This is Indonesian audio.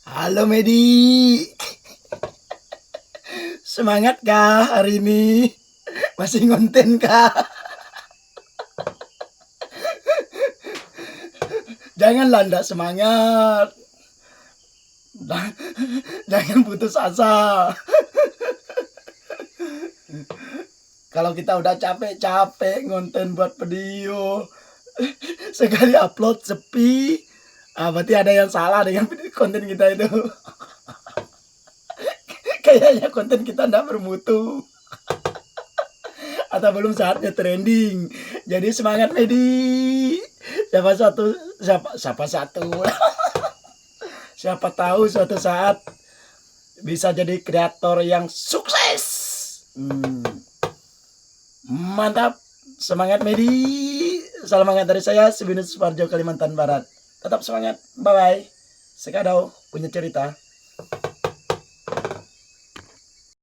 Halo Medi, semangat kah hari ini? Masih ngonten kah? Janganlah ndak semangat, jangan putus asa. Kalau kita udah capek-capek ngonten buat video, sekali upload sepi, berarti ada yang salah dengan konten kita itu. Kayaknya konten kita ndak bermutu. Atau belum saatnya trending. Jadi semangat Medi. Siapa tahu suatu saat bisa jadi kreator yang sukses. Mantap. Semangat Medi. Salam hangat dari saya, Subinus Suparjo, Kalimantan Barat. Tetap semangat. Bye bye. Sekadau punya cerita.